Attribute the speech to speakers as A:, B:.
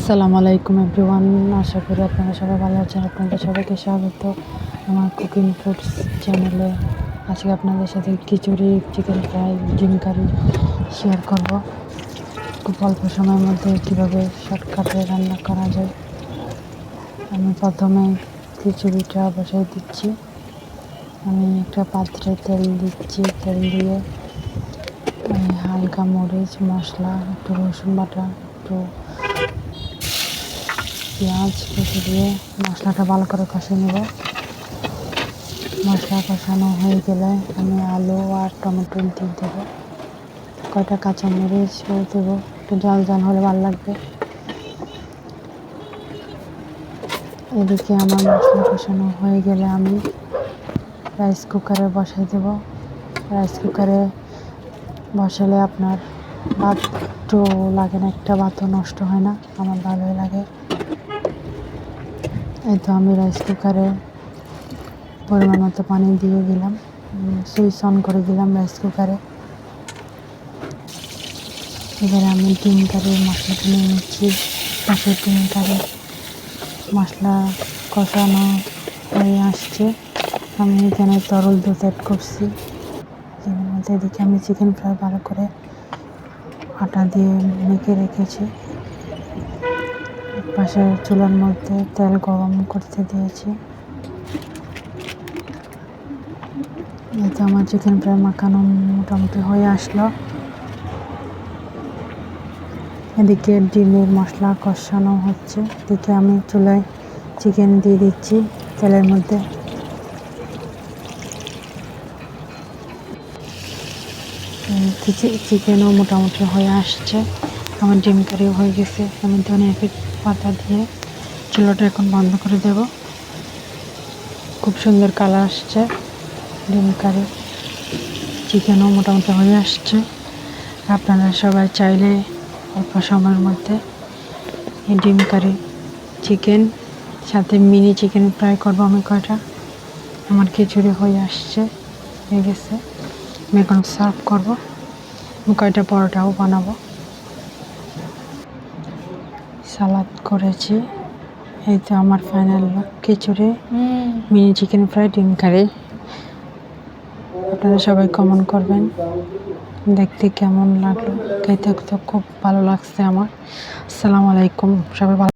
A: আসসালামু আলাইকুম এভরিওয়ান, আশা করি আপনারা সবাই ভালো আছেন। আপনাদের সবাইকে স্বাগত আমার কুকিং ফুডস চ্যানেলে। আজকে আপনাদের সাথে খিচুড়ি, চিকেন ফ্রাই, ডিম কারি শেয়ার করব। খুব অল্প সময়ের মধ্যে কীভাবে শর্টকাটে রান্না করা যায়। আমি প্রথমে খিচুড়িটা বসাই দিচ্ছি। আমি একটা পাত্রে তেল দিচ্ছি। তেল দিয়ে আমি হালকা মরিচ, মশলা, একটু রসুন বাটা, একটু পেঁয়াজ কেটে দিয়ে মশলাটা ভালো করে কষিয়ে নেব। মশলা কষানো হয়ে গেলে আমি আলু আর টমেটো দিয়ে দেবো। কয়টা কাঁচামরিচও দেবো, একটু ঝাল ঝাল হলে ভালো লাগবে। এদিকে আমার মশলা কষানো হয়ে গেলে আমি রাইস কুকারে বসাই দেব। রাইস কুকারে বসালে আপনার ভাতও লাগে না, একটা ভাতও নষ্ট হয় না, আমার ভালোই লাগে। এই তো আমি রাইস কুকারে পরিমাণ মতো পানি দিয়ে দিলাম, সুইচ অন করে দিলাম রাইস কুকারে। এবারে আমি ডিম কারির মশলাটা নিয়ে নিচ্ছি। পাশে ডিম কারি মশলা কষানো হয়ে আসছে। আমি এখানে তরল দুধ অ্যাড করছি। এর মধ্যে এদিকে আমি চিকেন ফ্রাই ভালো করে আটা দিয়ে মেখে রেখেছি। পাশে চুলার মধ্যে তেল গরম করতে দিয়েছি। এতে আমার চিকেন ফ্রাই মাখানো মোটামুটি হয়ে আসলো। এদিকে ডিমের মশলা কষানো হচ্ছে, এদিকে আমি চুলায় চিকেন দিয়ে দিচ্ছি তেলের মধ্যে। চিকেনও মোটামুটি হয়ে আসছে, আমার ডিম কারিও হয়ে গেছে। আমি ধনিয়া পাতা দিয়ে চুলাটা এখন বন্ধ করে দেব। খুব সুন্দর কালার আসছে ডিম কারি, চিকেনও মোটামুটি হয়ে আসছে। আপনারা সবাই চাইলে অল্প সময়ের মধ্যে এই ডিম কারি, চিকেন সাথে মিনি চিকেন ফ্রাই করবো আমি কয়টা। আমার খিচুড়ি হয়ে আসছে, হয়ে গেছে। আমি এখন সার্ভ করবো। আমি কয়টা পরোটাও বানাবো। সালাদ করেছি। এই তো আমার ফাইনাল খিচুড়ি, মিনি চিকেন ফ্রাই, ডিম কারি। আপনারা সবাই কমেন্ট করবেন দেখতে কেমন লাগলো। খেতে তো খুব ভালো লাগছে আমার। আসসালামু আলাইকুম, সবাই ভালো।